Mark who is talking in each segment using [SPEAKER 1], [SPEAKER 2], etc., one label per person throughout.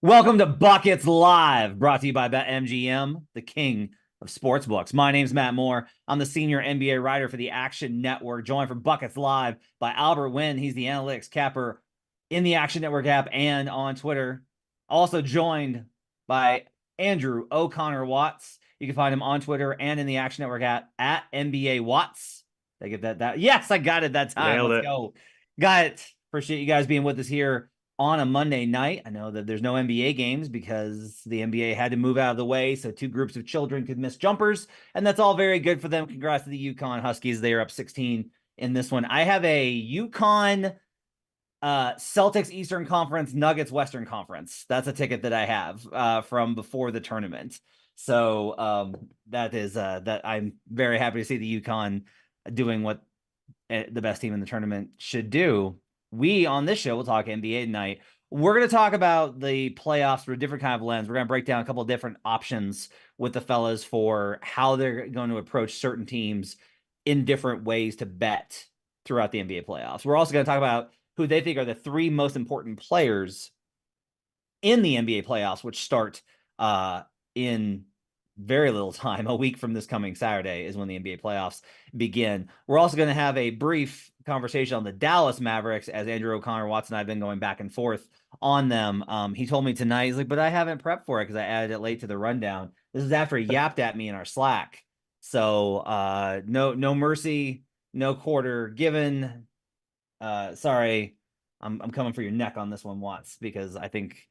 [SPEAKER 1] Welcome to Buckets Live, brought to you by BetMGM, the king of sportsbooks. My name's Matt Moore. I'm the senior NBA writer for the Action Network, joined for Buckets Live by Albert Wynn. He's the analytics capper in the Action Network app and on Twitter. Also joined by Andrew O'Connor Watts. You can find him on Twitter and in the Action Network app at NBA Watts. Did I get that? Yes, I got it that time.
[SPEAKER 2] Nailed
[SPEAKER 1] Let's
[SPEAKER 2] it.
[SPEAKER 1] go. Got it. Appreciate you guys being with us here on a Monday night. I know that there's no NBA games because the NBA had to move out of the way so two groups of children could miss jumpers, and that's all very good for them. Congrats to the UConn Huskies. They are up 16 in this one. I have a UConn Celtics Eastern Conference, Nuggets Western Conference. That's a ticket that I have from before the tournament. So that is that I'm very happy to see the UConn doing what the best team in the tournament should do. We on this show will talk NBA tonight. We're going to talk about the playoffs through a different kind of lens. We're going to break down a couple of different options with the fellas for how they're going to approach certain teams in different ways to bet throughout the NBA playoffs. We're also going to talk about who they think are the three most important players in the NBA playoffs, which start in very little time. A week from this coming Saturday is when the NBA playoffs begin. We're also going to have a brief conversation on the Dallas Mavericks, as Andrew O'Connor Watts and I have been going back and forth on them. He told me tonight, he's like, but I haven't prepped for it because I added it late to the rundown. This is after he yapped at me in our Slack. So no mercy, no quarter given. Sorry, I'm coming for your neck on this one, Watts, because I think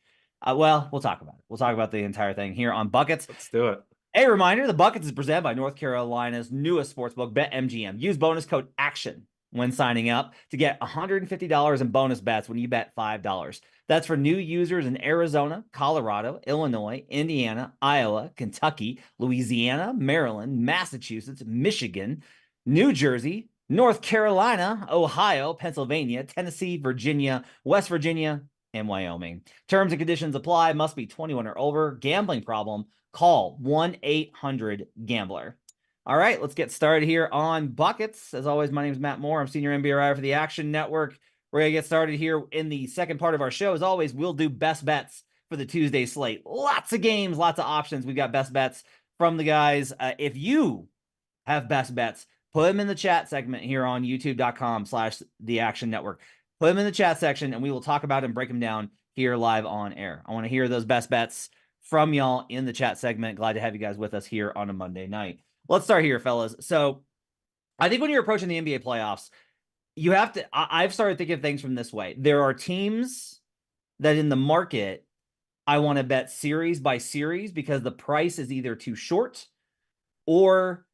[SPEAKER 1] well, we'll talk about it. We'll talk about the entire thing here on Buckets.
[SPEAKER 2] Let's do it.
[SPEAKER 1] A reminder, the Buckets is presented by North Carolina's newest sportsbook, BetMGM. Use bonus code ACTION when signing up to get $150 in bonus bets when you bet $5. That's for new users in Arizona, Colorado, Illinois, Indiana, Iowa, Kentucky, Louisiana, Maryland, Massachusetts, Michigan, New Jersey, North Carolina, Ohio, Pennsylvania, Tennessee, Virginia, West Virginia, and Wyoming. Terms and conditions apply. Must be 21 or over. Gambling problem? Call 1-800-GAMBLER. All right, let's get started here on Buckets. As always, my name is Matt Moore. I'm senior NBA writer for the Action Network. We're going to get started here in the second part of our show. As always, we'll do best bets for the Tuesday slate. Lots of games, lots of options. We've got best bets from the guys. If you have best bets, put them in the chat segment here on youtube.com/the Action Network. Put them in the chat section, and we will talk about and break them down here live on air. I want to hear those best bets from y'all in the chat segment. Glad to have you guys with us here on a Monday night. Let's start here, fellas. So I think when you're approaching the NBA playoffs, you have to, I've started thinking of things from this way. There are teams that in the market, I want to bet series by series because the price is either too short or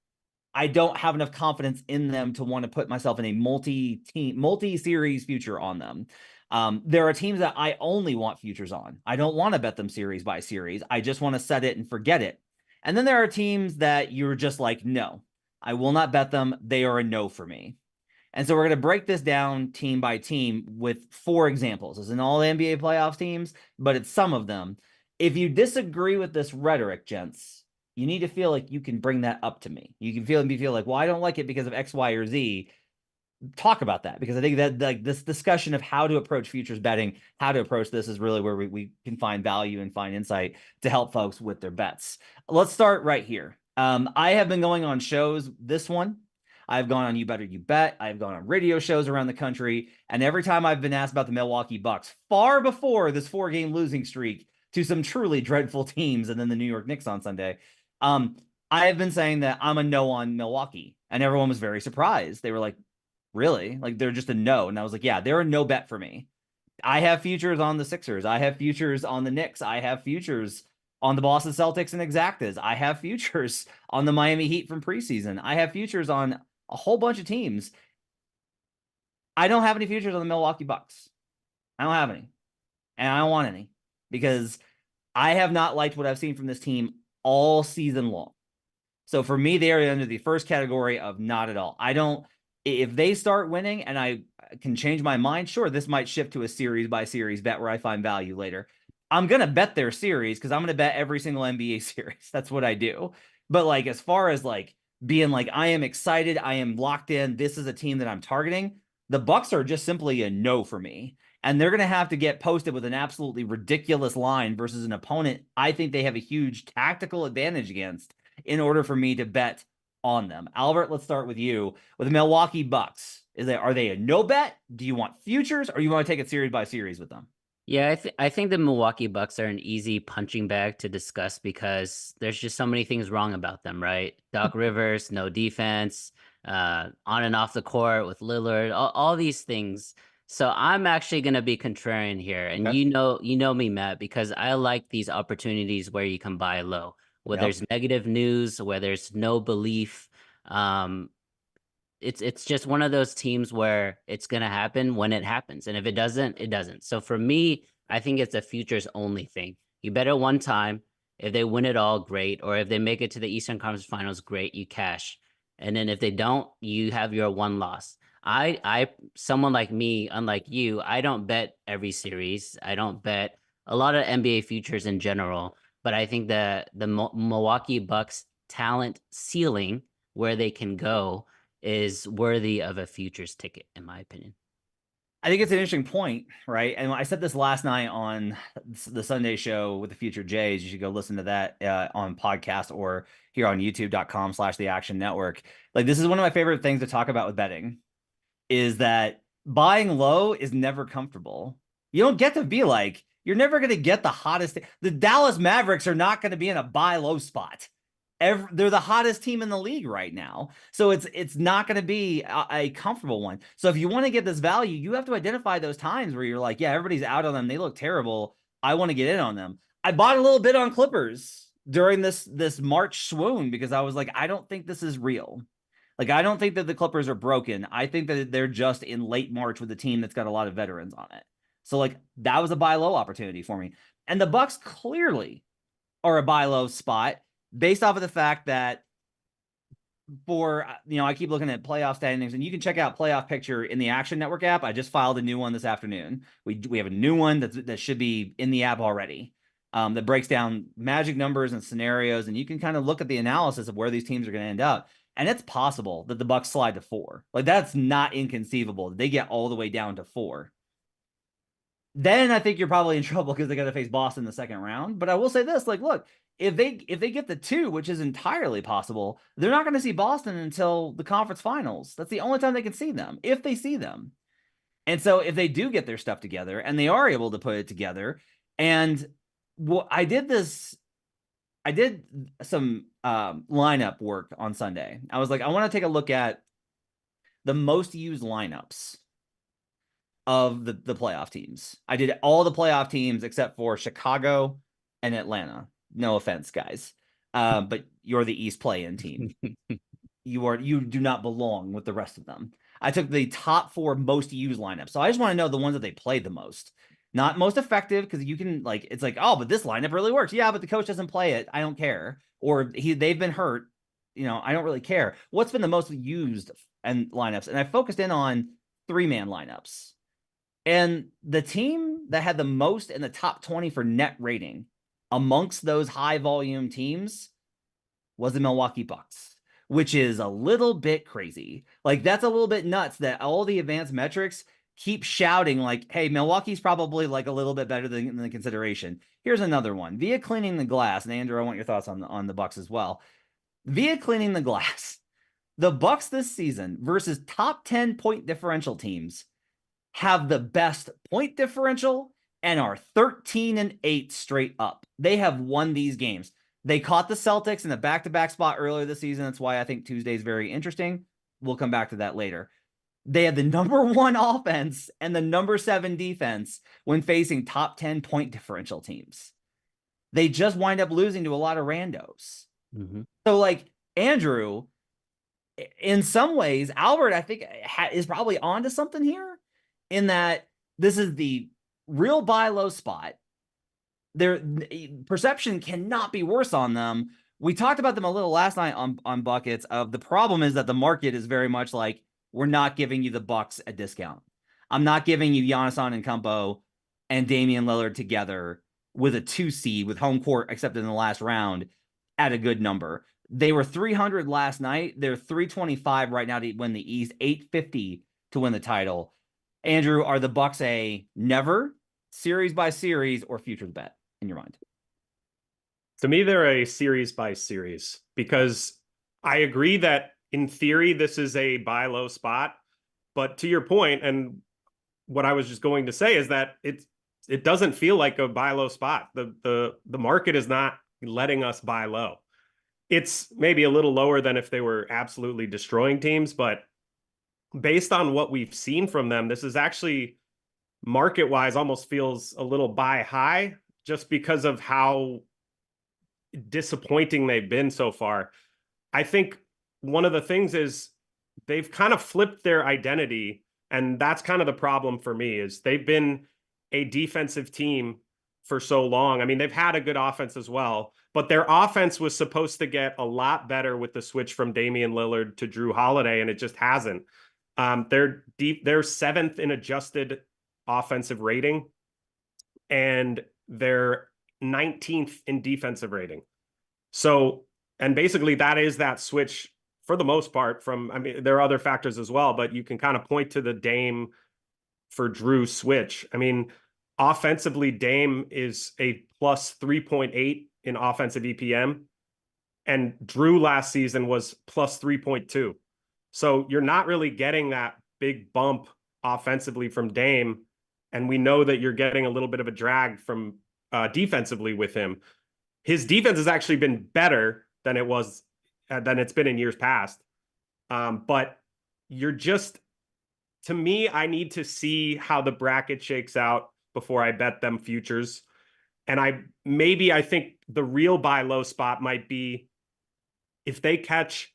[SPEAKER 1] I don't have enough confidence in them to want to put myself in a multi-series future on them. There are teams that I only want futures on. I don't want to bet them series by series. I just want to set it and forget it. And then there are teams that you're just like, no, I will not bet them. They are a no for me. And so we're going to break this down team by team with 4 examples. It's in all the NBA playoffs teams, but it's some of them. If you disagree with this rhetoric, gents, you need to feel like you can bring that up to me. You can feel like, well, I don't like it because of X, Y, or Z. Talk about that, because I think that like this discussion of how to approach futures betting, how to approach this is really where we can find value and find insight to help folks with their bets. Let's start right here. I have been going on shows. This one, I've gone on You Better You Bet. I've gone on radio shows around the country. And every time I've been asked about the Milwaukee Bucks, far before this 4-game losing streak to some truly dreadful teams and then the New York Knicks on Sunday, I have been saying that I'm a no on Milwaukee. And everyone was very surprised. They were like, really? Like, they're just a no. And I was like, yeah, they're a no bet for me. I have futures on the Sixers. I have futures on the Knicks. I have futures on the Boston Celtics and Exactas. I have futures on the Miami Heat from preseason. I have futures on a whole bunch of teams. I don't have any futures on the Milwaukee Bucks. I don't have any. And I don't want any because I have not liked what I've seen from this team all season long. So for me, they are under the first category of not at all. I don't, if they start winning and I can change my mind, sure, this might shift to a series by series bet where I find value later. I'm going to bet their series because I'm going to bet every single NBA series. That's what I do. But like, as far as like being like, I am excited, I am locked in, this is a team that I'm targeting, the Bucks are just simply a no for me. And they're going to have to get posted with an absolutely ridiculous line versus an opponent I think they have a huge tactical advantage against in order for me to bet on them. Albert, let's start with you. With the Milwaukee Bucks, are they a no bet? Do you want futures, or you want to take it series by series with them?
[SPEAKER 2] Yeah, I think the Milwaukee Bucks are an easy punching bag to discuss because there's just so many things wrong about them, right? Doc Rivers, no defense, on and off the court with Lillard, all these things. So I'm actually going to be contrarian here, and
[SPEAKER 1] Okay.
[SPEAKER 2] you know me, Matt, because I like these opportunities where you can buy low, where
[SPEAKER 1] Yep.
[SPEAKER 2] there's negative news, where there's no belief. It's just one of those teams where it's gonna happen when it happens, and if it doesn't, it doesn't. So for me, I think it's a futures only thing. You bet it one time. If they win it all, great. Or if they make it to the Eastern Conference Finals, great. You cash. And then if they don't, you have your one loss. Someone like me, unlike you, I don't bet every series. I don't bet a lot of NBA futures in general. But I think the Milwaukee Bucks talent ceiling where they can go is worthy of a futures ticket, in my opinion.
[SPEAKER 1] I think it's an interesting point, right? And I said this last night on the Sunday show with the Future Jays. You should go listen to that on podcast or here on youtube.com/the Action Network. Like, this is one of my favorite things to talk about with betting is that buying low is never comfortable. You don't get to be like, you're never going to get the hottest. The Dallas Mavericks are not going to be in a buy low spot. They're the hottest team in the league right now. So it's not going to be a comfortable one. So if you want to get this value, you have to identify those times where you're like, yeah, everybody's out on them. They look terrible. I want to get in on them. I bought a little bit on Clippers during this March swoon because I was like, I don't think this is real. Like, I don't think that the Clippers are broken. I think that they're just in late March with a team that's got a lot of veterans on it. So, like, that was a buy low opportunity for me. And the Bucks clearly are a buy low spot based off of the fact that I keep looking at playoff standings, and you can check out playoff picture in the Action Network app. I just filed a new one this afternoon. We have a new one that should be in the app already. That breaks down magic numbers and scenarios, and you can kind of look at the analysis of where these teams are going to end up. And it's possible that the Bucks slide to 4. Like, that's not inconceivable. They get all the way down to 4. Then I think you're probably in trouble because they got to face Boston in the second round. But I will say this: like, look, if they get the 2, which is entirely possible, they're not going to see Boston until the conference finals. That's the only time they can see them, if they see them. And so if they do get their stuff together and they are able to put it together, and I did some lineup work on Sunday. I was like, I want to take a look at the most used lineups of the playoff teams. I did all the playoff teams except for Chicago and Atlanta. No offense, guys. But you're the East play-in team. You do not belong with the rest of them. I took the top 4 most used lineups. So I just want to know the ones that they played the most. Not most effective, because you can, like, it's like, oh, but this lineup really works. Yeah, but the coach doesn't play it. I don't care. Or they've been hurt. I don't really care. What's been the most used and lineups? And I focused in on 3-man lineups. And the team that had the most in the top 20 for net rating amongst those high volume teams was the Milwaukee Bucks, which is a little bit crazy. Like, that's a little bit nuts that all the advanced metrics keep shouting like, hey, Milwaukee's probably like a little bit better than the consideration. Here's another one. Via cleaning the glass, and Andrew, I want your thoughts on the Bucks as well. Via cleaning the glass, the Bucks this season versus top 10 point differential teams have the best point differential and are 13-8 straight up. They have won these games. They caught the Celtics in the back-to-back spot earlier this season. That's why I think Tuesday is very interesting. We'll come back to that later. They had the number 1 offense and the number 7 defense when facing top 10 point differential teams. They just wind up losing to a lot of randos.
[SPEAKER 2] Mm-hmm.
[SPEAKER 1] So, like, Andrew, in some ways, Albert, I think, is probably onto something here, in that this is the real buy low spot. Their perception cannot be worse on them. We talked about them a little last night on buckets. Of the problem is that the market is very much like, we're not giving you the Bucks a discount. I'm not giving you Giannis Antetokounmpo and Damian Lillard together with a 2 seed with home court, except in the last round, at a good number. They were 300 last night. They're 325 right now to win the East, 850 to win the title. Andrew, are the Bucks a never, series by series, or futures bet in your mind?
[SPEAKER 3] To me, they're a series by series because I agree that in theory, this is a buy low spot. But to your point, and what I was just going to say is that it doesn't feel like a buy low spot. The market is not letting us buy low. It's maybe a little lower than if they were absolutely destroying teams, but based on what we've seen from them, this is actually market wise almost feels a little buy high just because of how disappointing they've been so far. I think one of the things is they've kind of flipped their identity, and that's kind of the problem for me is they've been a defensive team for so long. I mean, they've had a good offense as well, but their offense was supposed to get a lot better with the switch from Damian Lillard to Drew Holiday, and it just hasn't. They're seventh in adjusted offensive rating, and they're 19th in defensive rating. So, and basically that is that switch for the most part from, I mean, there are other factors as well, but you can kind of point to the Dame for Drew switch. I mean, offensively, Dame is a plus 3.8 in offensive EPM, and Drew last season was plus 3.2. So you're not really getting that big bump offensively from Dame. And we know that you're getting a little bit of a drag from defensively with him. His defense has actually been better than it's been in years past. But you're just, to me, I need to see how the bracket shakes out before I bet them futures. And I think the real buy low spot might be if they catch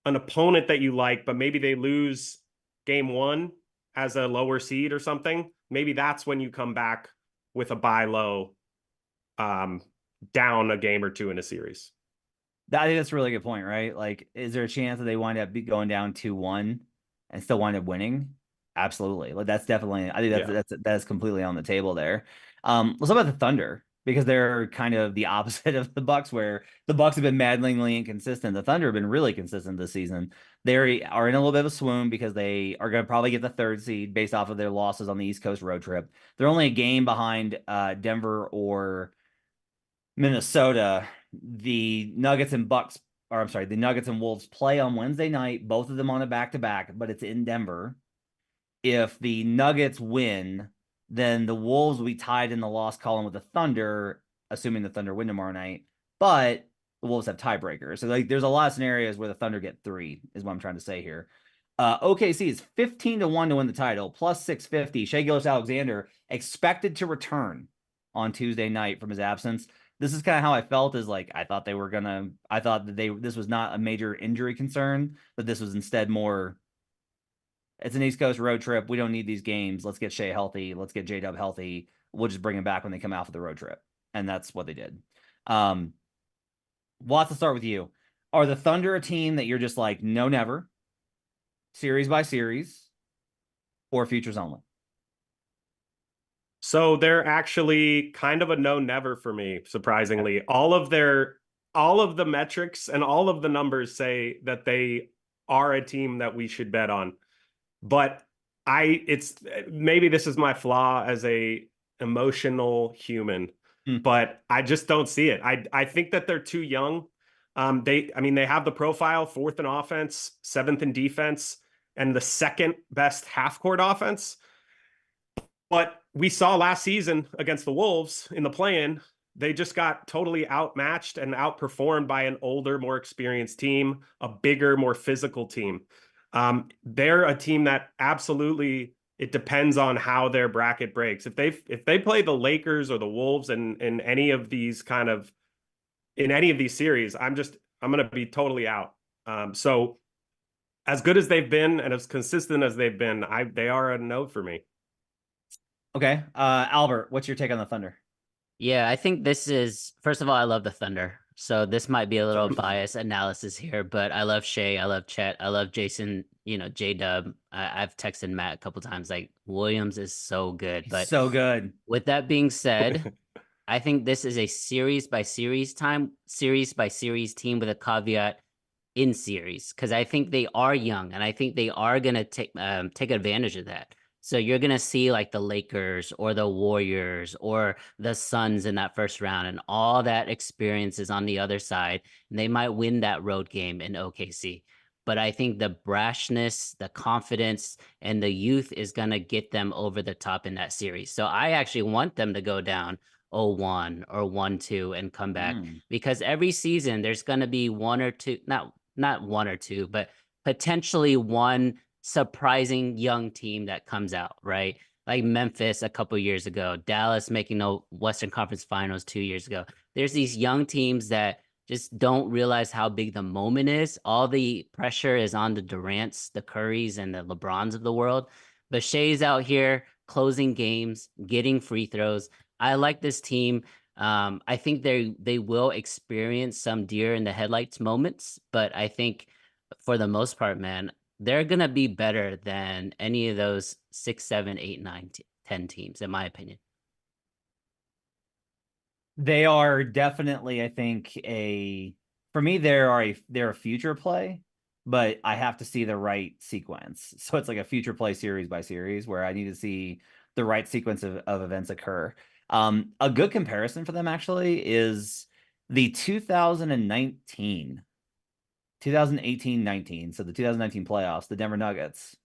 [SPEAKER 3] an opponent that you like, but maybe they lose game one as a lower seed or something. Maybe that's when you come back with a buy low, down a game or two in a series.
[SPEAKER 1] I think that's a really good point, right? Like, is there a chance that they wind up going down 2-1 and still wind up winning? Absolutely. Like, that's definitely, I think that's completely on the table there. Let's talk about the Thunder, because they're kind of the opposite of the Bucks, where the Bucks have been maddeningly inconsistent. The Thunder have been really consistent this season. They are in a little bit of a swoon because they are going to probably get the third seed based off of their losses on the East Coast road trip. They're only a game behind Denver or Minnesota. The Nuggets and Wolves play on Wednesday night, both of them on a back-to-back, but it's in Denver. If the Nuggets win, then the Wolves will be tied in the loss column with the Thunder, assuming the Thunder win tomorrow night. But the Wolves have tiebreakers. So like, there's a lot of scenarios where the Thunder get 3, is what I'm trying to say here. OKC is 15-1 to win the title, plus 650. Shai Gilgeous-Alexander expected to return on Tuesday night from his absence. This is kind of how I felt, is like, I thought that this was not a major injury concern, but this was instead more, it's an East Coast road trip. We don't need these games. Let's get Shai healthy. Let's get J-Dub healthy. We'll just bring him back when they come out for the road trip. And that's what they did. Watts, to start with you. Are the Thunder a team that you're just like, no, never, series by series, or futures only?
[SPEAKER 3] So they're actually kind of a no never for me, surprisingly. All of the metrics and all of the numbers say that they are a team that we should bet on. But it's maybe this is my flaw as a emotional human, but I just don't see it. I think that they're too young. They have the profile, 4th in offense, 7th in defense, and the 2nd best half court offense. But we saw last season against the Wolves in the play-in, they just got totally outmatched and outperformed by an older, more experienced team, a bigger, more physical team. They're a team that absolutely, it depends on how their bracket breaks. If they play the Lakers or the Wolves in any of these series, I'm going to be totally out. So as good as they've been and as consistent as they've been, they are a no for me.
[SPEAKER 1] Okay. Albert, what's your take on the Thunder?
[SPEAKER 2] Yeah, I think this is, first of all, I love the Thunder. So this might be a little biased analysis here, but I love Shai, I love Chet, I love Jason, J-Dub. I've texted Matt a couple times, like, Williams is so good. But
[SPEAKER 1] so good.
[SPEAKER 2] With that being said, I think this is a series by series team with a caveat in series, because I think they are young and I think they are going to take advantage of that. So you're going to see like the Lakers or the Warriors or the Suns in that first round, and all that experience is on the other side. And they might win that road game in OKC. But I think the brashness, the confidence, and the youth is going to get them over the top in that series. So I actually want them to go down 0-1 or 1-2 and come back, because every season there's going to be one or two, not one or two, but potentially one surprising young team that comes out, right? Like Memphis a couple years ago, Dallas making the Western Conference Finals 2 years ago. There's these young teams that just don't realize how big the moment is. All the pressure is on the Durants, the Currys, and the LeBrons of the world. But Shea's out here closing games, getting free throws. I like this team. I think they will experience some deer in the headlights moments, but I think for the most part, man, they're gonna be better than any of those 6, 7, 8, 9, 10 teams, in my opinion.
[SPEAKER 1] They are definitely, I think, for me, they're a future play, but I have to see the right sequence. So it's like a future play series by series where I need to see the right sequence of events occur. A good comparison for them actually is the 2018-19, so the 2019 playoffs, the Denver Nuggets.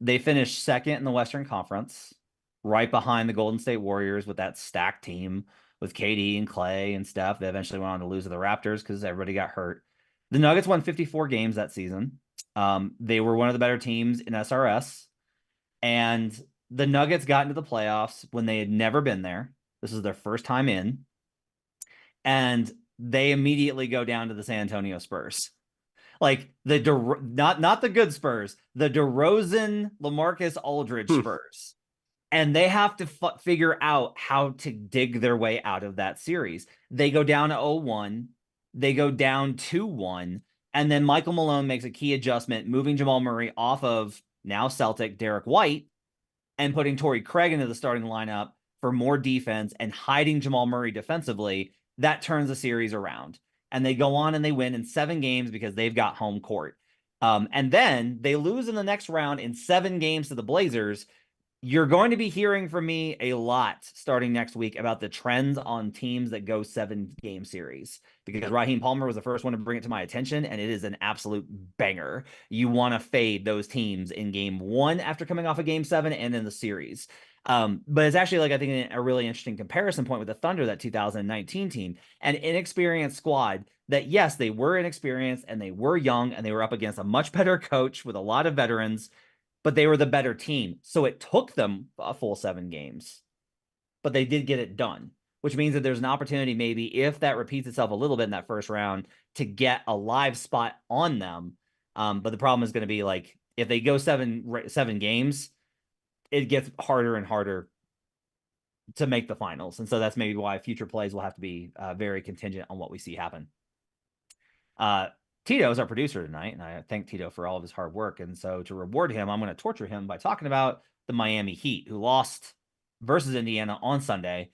[SPEAKER 1] They finished second in the Western Conference, right behind the Golden State Warriors with that stacked team with KD and Clay and Steph. They eventually went on to lose to the Raptors because everybody got hurt. The Nuggets won 54 games that season. They were one of the better teams in SRS. And the Nuggets got into the playoffs when they had never been there. This is their first time in. And they immediately go down to the San Antonio Spurs. Like not the good Spurs, the DeRozan, LaMarcus Aldridge Spurs. And they have to figure out how to dig their way out of that series. They go down to 0-1. They go down 2-1. And then Michael Malone makes a key adjustment, moving Jamal Murray off of now Celtic Derek White and putting Torrey Craig into the starting lineup for more defense and hiding Jamal Murray defensively. That turns the series around. And they go on and they win in 7 games because they've got home court. And then they lose in the next round in 7 games to the Blazers. You're going to be hearing from me a lot starting next week about the trends on teams that go 7-game series, because Raheem Palmer was the first one to bring it to my attention, and it is an absolute banger. You want to fade those teams in game 1 after coming off of game 7 and in the series. But it's actually, like, I think a really interesting comparison point with the Thunder, that 2019 team, an inexperienced squad that, yes, they were inexperienced and they were young and they were up against a much better coach with a lot of veterans, but they were the better team. So it took them a full 7 games, but they did get it done, which means that there's an opportunity, maybe if that repeats itself a little bit in that first round, to get a live spot on them. But the problem is going to be, like, if they go 7 games, it gets harder and harder to make the finals. And so that's maybe why future plays will have to be very contingent on what we see happen. Tito is our producer tonight, and I thank Tito for all of his hard work. And so to reward him, I'm going to torture him by talking about the Miami Heat, who lost versus Indiana on Sunday.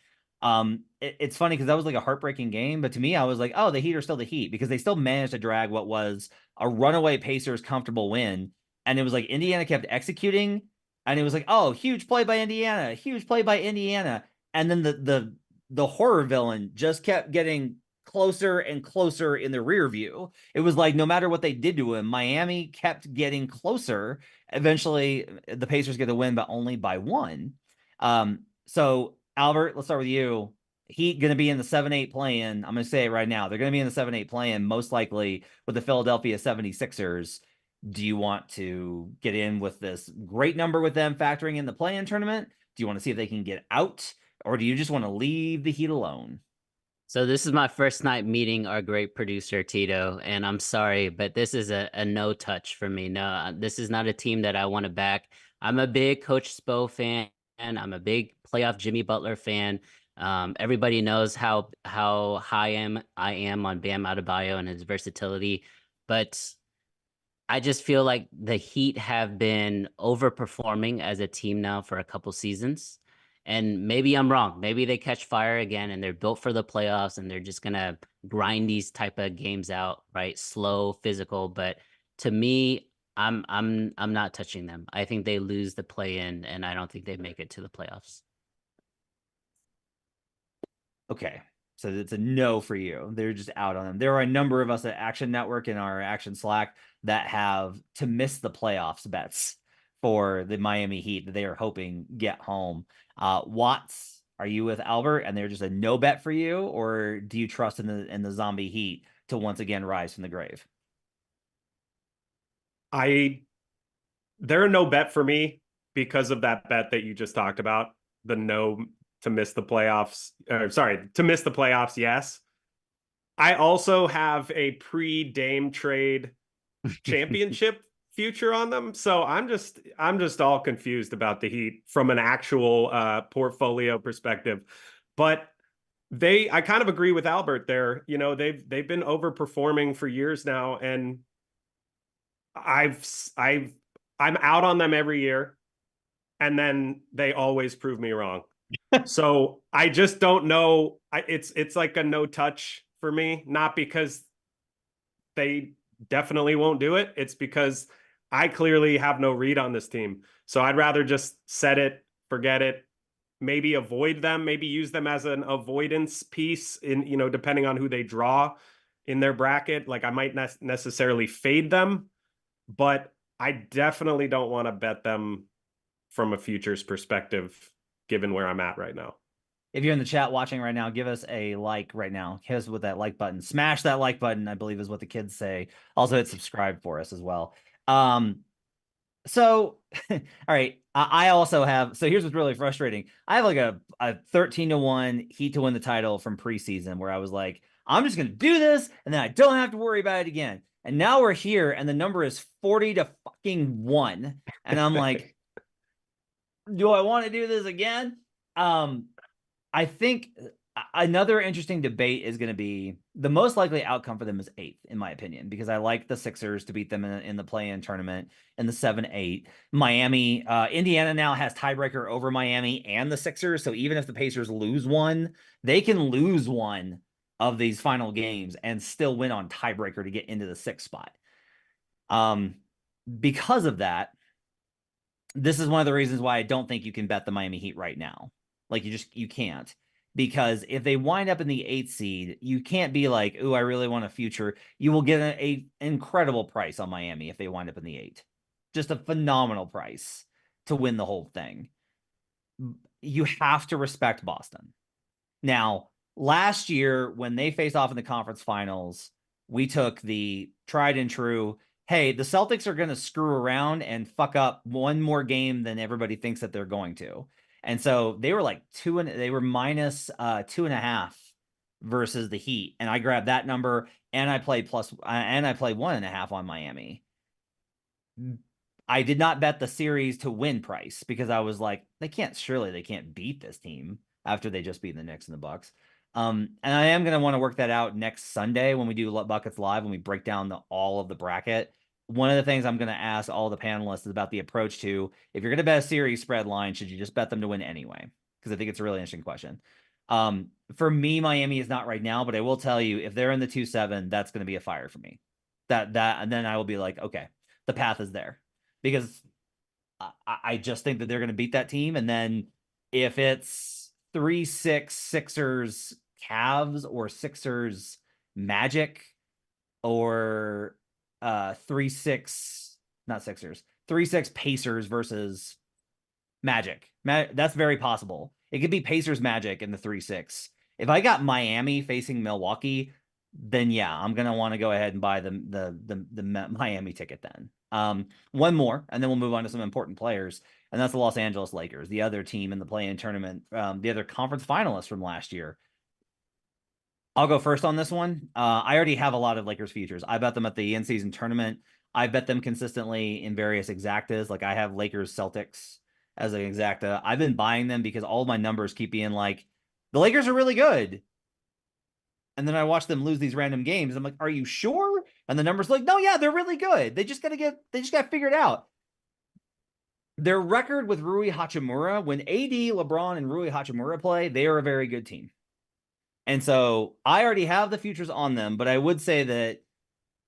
[SPEAKER 1] It's funny because that was like a heartbreaking game, but to me, I was like, oh, the Heat are still the Heat, because they still managed to drag what was a runaway Pacers comfortable win. And it was like Indiana kept executing, and it was like, oh, huge play by Indiana, huge play by Indiana. And then the horror villain just kept getting closer and closer in the rear view. It was like no matter what they did to him, Miami kept getting closer. Eventually, the Pacers get the win, but only by 1. So Albert, let's start with you. Heat going to be in the 7-8 play-in. I'm going to say it right now. They're going to be in the 7-8 play-in, most likely with the Philadelphia 76ers. Do you want to get in with this great number with them factoring in the play-in tournament? Do you want to see if they can get out? Or do you just want to leave the Heat alone?
[SPEAKER 2] So this is my first night meeting our great producer, Tito, and I'm sorry, but this is a no touch for me. No, this is not a team that I want to back. I'm a big Coach Spo fan, and I'm a big playoff Jimmy Butler fan. Everybody knows how high I am on Bam Adebayo and his versatility, but I just feel like the Heat have been overperforming as a team now for a couple seasons. And maybe I'm wrong. Maybe they catch fire again and they're built for the playoffs and they're just going to grind these type of games out, right? Slow, physical. But to me, I'm not touching them. I think they lose the play-in, and I don't think they make it to the playoffs.
[SPEAKER 1] Okay. So it's a no for you. They're just out on them. There are a number of us at Action Network in our Action Slack that have to miss the playoffs bets for the Miami Heat that they are hoping get home. Watts, are you with Albert and they're just a no bet for you, or do you trust in the zombie Heat to once again rise from the grave?
[SPEAKER 3] They're a no bet for me because of that bet that you just talked about. The no to miss the playoffs. To miss the playoffs. Yes. I also have a pre-Dame trade championship future on them. So I'm just all confused about the Heat from an actual portfolio perspective. But I kind of agree with Albert there. You know, they've been overperforming for years now, and I'm out on them every year, and then they always prove me wrong. So I just don't know. It's like a no touch for me, not because they definitely won't do it. It's because I clearly have no read on this team. So I'd rather just set it, forget it, maybe avoid them, maybe use them as an avoidance piece in, you know, depending on who they draw in their bracket. Like I might not necessarily fade them, but I definitely don't want to bet them from a futures perspective, given where I'm at right now.
[SPEAKER 1] If you're in the chat watching right now, give us a like right now. Hit us with that like button. Smash that like button, I believe is what the kids say. Also hit subscribe for us as well. So, all right. I also have, so here's what's really frustrating. I have like a 13-1 Heat to win the title from preseason where I was like, I'm just going to do this and then I don't have to worry about it again. And now we're here and the number is 40-1. And I'm like, do I want to do this again? I think another interesting debate is going to be the most likely outcome for them is 8th, in my opinion, because I like the Sixers to beat them in the play-in tournament in the 7-8. Miami, Indiana now has tiebreaker over Miami and the Sixers. So even if the Pacers lose one, they can lose one of these final games and still win on tiebreaker to get into the 6th spot. Because of that, this is one of the reasons why I don't think you can bet the Miami Heat right now. Like you can't, because if they wind up in the 8th seed, you can't be like, "Ooh, I really want a future." You will get an incredible price on Miami if they wind up in the 8th. Just a phenomenal price to win the whole thing. You have to respect Boston. Now, last year when they faced off in the conference finals, we took the tried and true, hey, the Celtics are going to screw around and fuck up one more game than everybody thinks that they're going to. And so they were like they were minus 2.5 versus the Heat. And I grabbed that number and I played 1.5 on Miami. I did not bet the series to win price because I was like, they can't beat this team after they just beat the Knicks and the Bucks. And I am going to want to work that out next Sunday when we do Buckets Live, when we break down all of the bracket. One of the things I'm going to ask all the panelists is about the approach to, if you're going to bet a series spread line, should you just bet them to win anyway? Because I think it's a really interesting question. For me, Miami is not right now, but I will tell you, if they're in the 2-7, that's going to be a fire for me. And then I will be like, okay, the path is there, because I just think that they're going to beat that team. And then if it's 3-6 Sixers Cavs or Sixers Magic or 3-6 not Sixers 3-6 Pacers versus Magic, that's very possible. It could be Pacers Magic in the 3-6. If I got Miami facing Milwaukee, then yeah, I'm gonna want to go ahead and buy the Miami ticket then. One more, and then we'll move on to some important players, and that's the Los Angeles Lakers, the other team in the play-in tournament, the other conference finalists from last year. I'll go first on this one. I already have a lot of Lakers futures. I bet them at the in-season tournament. I bet them consistently in various exactas. Like I have Lakers Celtics as an exacta. I've been buying them because all of my numbers keep being like, the Lakers are really good. And then I watch them lose these random games. I'm like, are you sure? And the numbers like, no, yeah, they're really good. They just got to figure it out. Their record with Rui Hachimura, when AD, LeBron, and Rui Hachimura play, they are a very good team. And so I already have the futures on them, but I would say that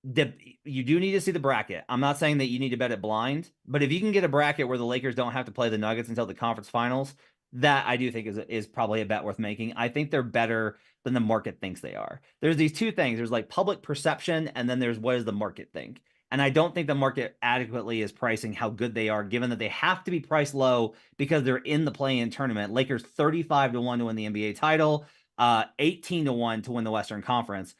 [SPEAKER 1] you do need to see the bracket. I'm not saying that you need to bet it blind, but if you can get a bracket where the Lakers don't have to play the Nuggets until the conference finals, that I do think is probably a bet worth making. I think they're better than the market thinks they are. There's these two things. There's like public perception, and then there's what does the market think. And I don't think the market adequately is pricing how good they are, given that they have to be priced low because they're in the play-in tournament. Lakers 35-1 to win the NBA title, 18-1 to win the Western Conference.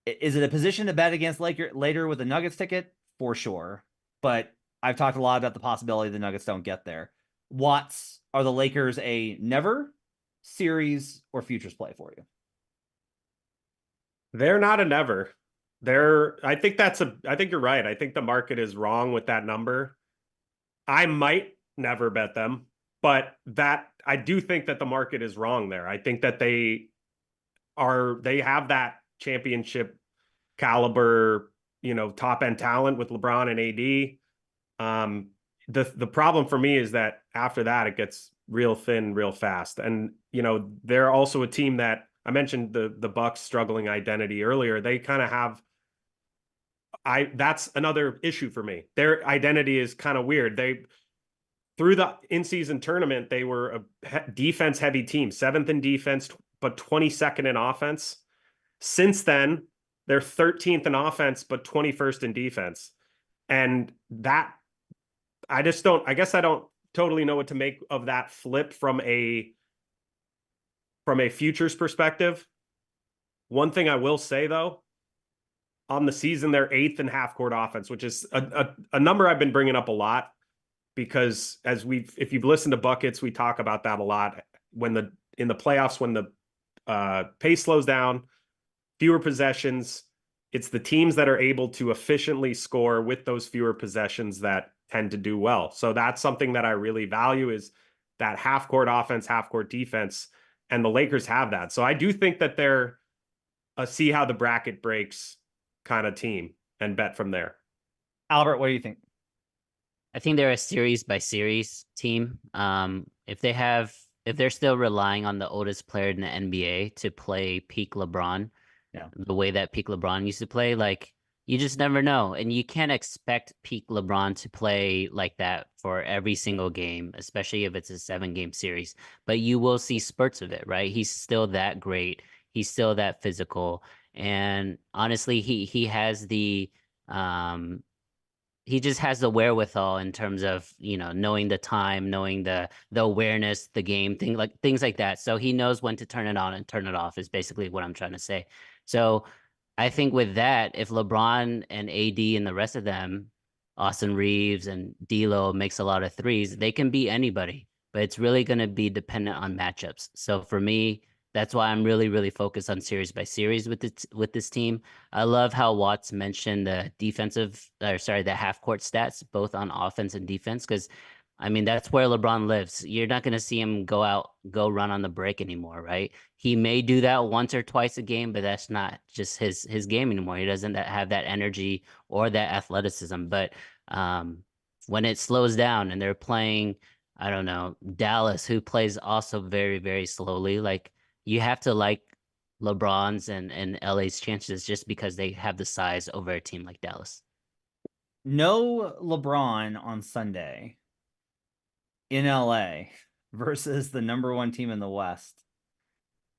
[SPEAKER 1] Is it a position to bet against later with the Nuggets ticket? For sure. But I've talked a lot about the possibility the Nuggets don't get there. Watts, are the Lakers a never, series, or futures play for you?
[SPEAKER 3] They're not a never. I think you're right. I think the market is wrong with that number. I might never bet them, but I do think that the market is wrong there. I think that they have that championship caliber, top end talent with LeBron and AD. The problem for me is that after that, it gets real thin real fast. And, they're also a team that I mentioned the Bucks struggling identity earlier. They kind of have, that's another issue for me. Their identity is kind of weird. Through the in-season tournament, they were a defense-heavy team, 7th in defense, but 22nd in offense. Since then, they're 13th in offense, but 21st in defense. And that, I guess I don't totally know what to make of that flip from a futures perspective. One thing I will say, though, on the season, they're 8th in half-court offense, which is a number I've been bringing up a lot. Because if you've listened to Buckets, we talk about that a lot. In the playoffs, when the pace slows down, fewer possessions, it's the teams that are able to efficiently score with those fewer possessions that tend to do well. So that's something that I really value, is that half-court offense, half-court defense, and the Lakers have that. So I do think that they're a see how the bracket breaks kind of team and bet from there.
[SPEAKER 1] Albert, what do you think?
[SPEAKER 2] I think they're a series by series team. If they're still relying on the oldest player in the NBA to play peak LeBron, the way that peak LeBron used to play, like, you just never know. And you can't expect peak LeBron to play like that for every single game, especially if it's a 7-game series. But you will see spurts of it, right? He's still that great. He's still that physical. And honestly, he has he just has the wherewithal in terms of, knowing the time, knowing the awareness, the game, things like that. So he knows when to turn it on and turn it off, is basically what I'm trying to say. So I think with that, if LeBron and AD and the rest of them, Austin Reeves and D'Lo, makes a lot of threes, they can beat anybody, but it's really going to be dependent on matchups. So for me, that's why I'm really, really focused on series by series with this team. I love how Watts mentioned the the half court stats, both on offense and defense, because that's where LeBron lives. You're not going to see him go run on the break anymore, right? He may do that once or twice a game, but that's not just his game anymore. He doesn't have that energy or that athleticism. But when it slows down and they're playing, I don't know, Dallas, who plays also very, very slowly, like, you have to like LeBron's and LA's chances just because they have the size over a team like Dallas.
[SPEAKER 1] No LeBron on Sunday in LA versus the number 1 team in the West,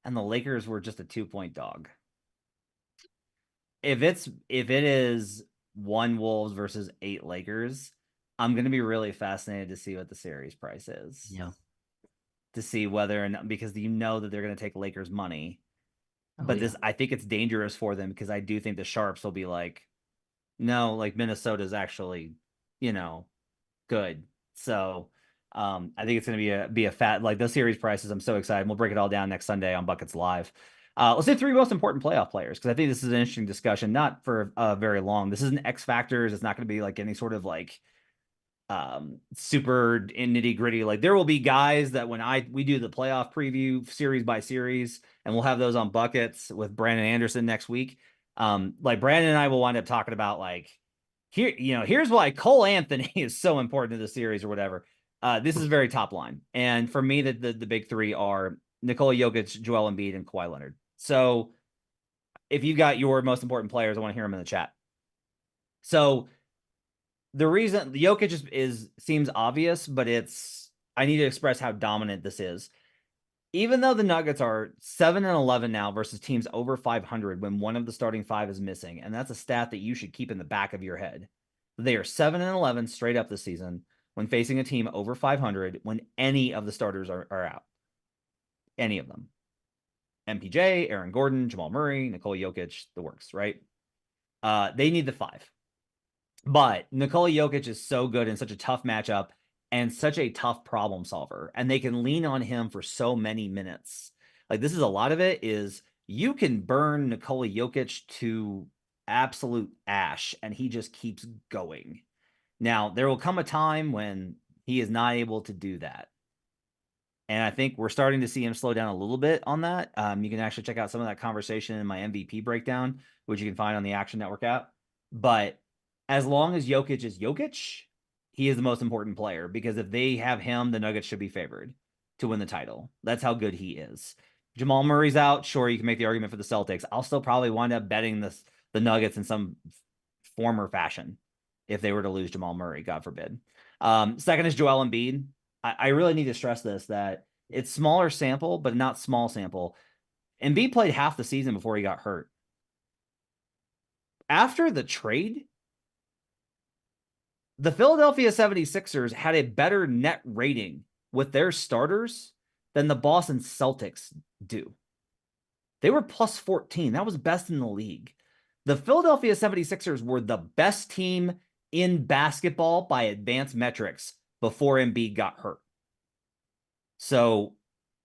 [SPEAKER 1] and the Lakers were just a 2-point dog. If it is 1 Wolves versus 8 Lakers, I'm going to be really fascinated to see what the series price is.
[SPEAKER 2] Yeah.
[SPEAKER 1] To see whether or not, because that they're going to take Lakers money. But I think it's dangerous for them, because I do think the Sharps will be like, no, like, Minnesota's actually, good. So I think it's going to be a fat, like, those series prices. I'm so excited. We'll break it all down next Sunday on Buckets Live. Let's say 3 most important playoff players, because I think this is an interesting discussion, not for very long. This isn't X factors. It's not going to be like any sort of like super nitty gritty. Like, there will be guys that when we do the playoff preview series by series, and we'll have those on Buckets with Brandon Anderson next week. Like, Brandon and I will wind up talking about, like, here's why Cole Anthony is so important to the series or whatever. This is very top line. And for me, the big 3 are Nikola Jokic, Joel Embiid, and Kawhi Leonard. So if you got your most important players, I want to hear them in the chat. So the reason the Jokic seems obvious, but I need to express how dominant this is. Even though the Nuggets are 7-11 now versus teams over 500 when one of the starting five is missing, and that's a stat that you should keep in the back of your head. They are 7-11 straight up this season when facing a team over 500 when any of the starters are out. Any of them. MPJ, Aaron Gordon, Jamal Murray, Nikola Jokic, the works, right? They need the 5. But Nikola Jokic is so good in such a tough matchup and such a tough problem solver, and they can lean on him for so many minutes. Like, this is a lot of it is you can burn Nikola Jokic to absolute ash, and he just keeps going. Now, there will come a time when he is not able to do that. And I think we're starting to see him slow down a little bit on that. You can actually check out some of that conversation in my MVP breakdown, which you can find on the Action Network app. But as long as Jokic is Jokic, he is the most important player, because if they have him, the Nuggets should be favored to win the title. That's how good he is. Jamal Murray's out. Sure, you can make the argument for the Celtics. I'll still probably wind up betting the Nuggets in some form or fashion if they were to lose Jamal Murray, God forbid. Second is Joel Embiid. I really need to stress this, that it's smaller sample, but not small sample. Embiid played half the season before he got hurt. After the trade, the Philadelphia 76ers had a better net rating with their starters than the Boston Celtics do. They were plus 14. That was best in the league. The Philadelphia 76ers were the best team in basketball by advanced metrics before Embiid got hurt. So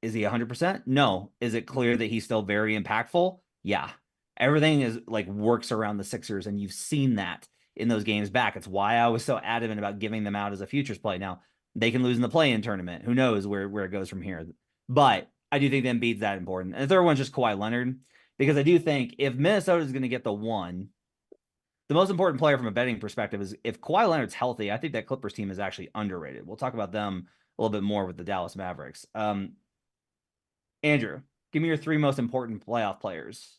[SPEAKER 1] is he 100%? No. Is it clear that he's still very impactful? Yeah. Everything is like works around the Sixers, and you've seen that in those games back. It's why I was so adamant about giving them out as a futures play. Now, they can lose in the play-in tournament. Who knows where it goes from here? But I do think that Embiid's that important. And the third one's just Kawhi Leonard, because I do think if Minnesota is going to get the 1, the most important player from a betting perspective is if Kawhi Leonard's healthy. I think that Clippers team is actually underrated. We'll talk about them a little bit more with the Dallas Mavericks. Andrew, give me your 3 most important playoff players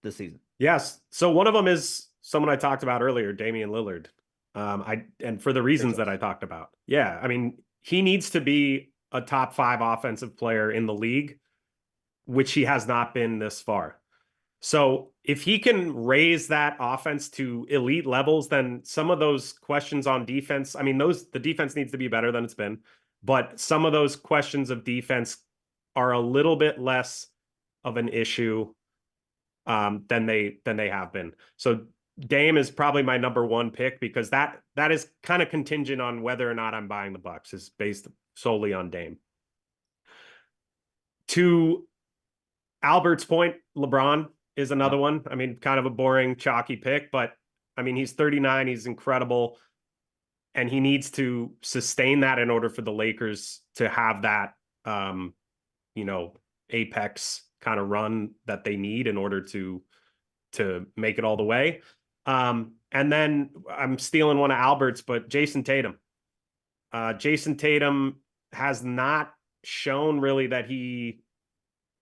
[SPEAKER 1] this season.
[SPEAKER 3] Yes. So one of them is someone I talked about earlier, Damian Lillard. And for the reasons that I talked about. Yeah. I mean, he needs to be a top 5 offensive player in the league, which he has not been this far. So if he can raise that offense to elite levels, then some of those questions on defense, I mean, the defense needs to be better than it's been, but some of those questions of defense are a little bit less of an issue than they have been. So Dame is probably my number 1 pick, because that is kind of contingent on whether or not I'm buying the Bucks, is based solely on Dame. To Albert's point, LeBron is another one. I mean, kind of a boring, chalky pick, but I mean, he's 39, he's incredible, and he needs to sustain that in order for the Lakers to have that apex kind of run that they need in order to make it all the way. And then I'm stealing one of Albert's, but Jason Tatum. Jason Tatum has not shown really that he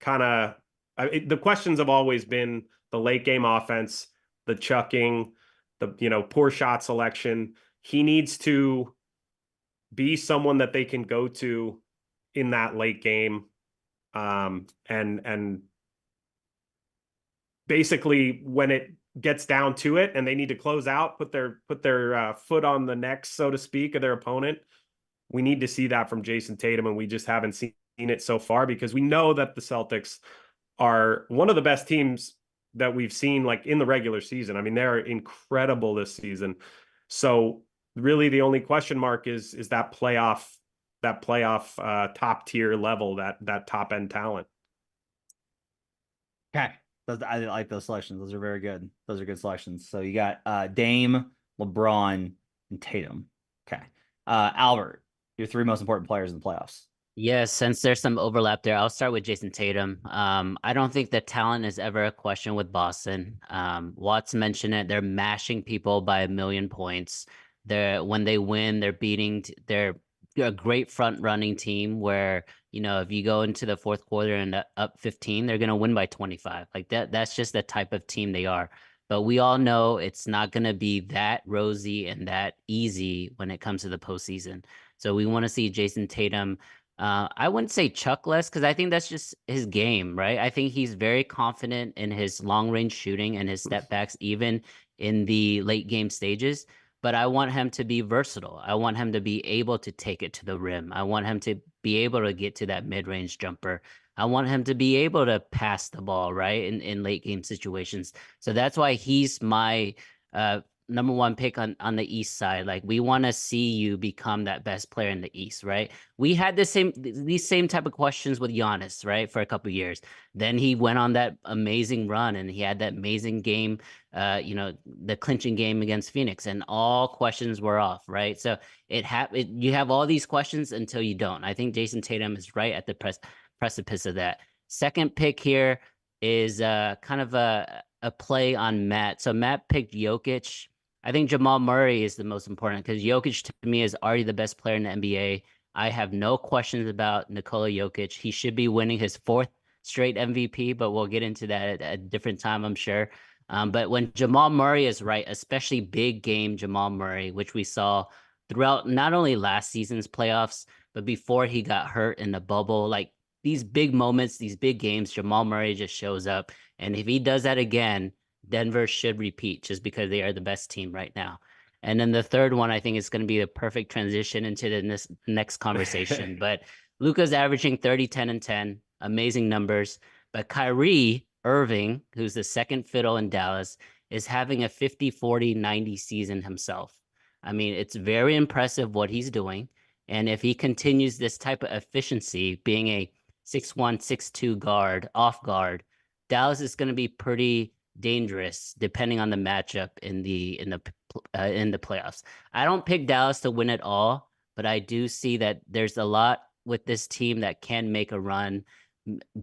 [SPEAKER 3] kind of, the questions have always been the late game offense, the chucking, the poor shot selection. He needs to be someone that they can go to in that late game. And basically when it gets down to it and they need to close out, put their foot on the neck, so to speak, of their opponent, we need to see that from Jason Tatum, and we just haven't seen it so far, because we know that the Celtics are one of the best teams that we've seen, like, in the regular season. I mean, they're incredible this season. So really the only question mark is that playoff top tier level, that top end talent.
[SPEAKER 1] Okay. I like those selections. Those are very good. Those are good selections. So you got Dame, LeBron, and Tatum. Okay. Albert, your 3 most important players in the playoffs.
[SPEAKER 2] Yes, since there's some overlap there, I'll start with Jason Tatum. I don't think the talent is ever a question with Boston. Watts mentioned it. They're mashing people by 1,000,000 points. When they win, they're a great front running team where, if you go into the fourth quarter and up 15, they're going to win by 25. Like that's just the type of team they are. but we all know it's not going to be that rosy and that easy when it comes to the postseason. So we want to see Jason Tatum. I wouldn't say chuck less because I think that's just his game, right? I think he's very confident in his long range shooting and his step backs, even in the late game stages. But I want him to be versatile. I want him to be able to take it to the rim. I want him to be able to get to that mid range jumper. I want him to be able to pass the ball, right? In late game situations. So that's why he's my number one pick on the East side. Like we want to see you become that best player in the East, right? We had these same type of questions with Giannis, right, for a couple of years. Then he went on that amazing run and he had that amazing game, the clinching game against Phoenix, and all questions were off, right? So you have all these questions until you don't. I think Jason Tatum is right at the precipice of that. Second pick here is kind of a play on Matt. So Matt picked Jokic. I think Jamal Murray is the most important because Jokic to me is already the best player in the NBA. I have no questions about Nikola Jokic. He should be winning his fourth straight MVP, but we'll get into that at a different time, I'm sure. But when Jamal Murray is right, especially big game Jamal Murray, which we saw throughout not only last season's playoffs, but before he got hurt in the bubble, like these big moments, these big games, Jamal Murray just shows up. And if he does that again, Denver should repeat just because they are the best team right now. And then the third one, I think, is going to be the perfect transition into the next conversation. But Luka's averaging 30, 10, and 10, amazing numbers. But Kyrie Irving, who's the second fiddle in Dallas, is having a 50, 40, 90 season himself. I mean, it's very impressive what he's doing. And if he continues this type of efficiency, being a 6'1", 6'2" guard, off guard, Dallas is going to be pretty dangerous depending on the matchup in the playoffs. I don't pick Dallas to win it all, but I do see that there's a lot with this team that can make a run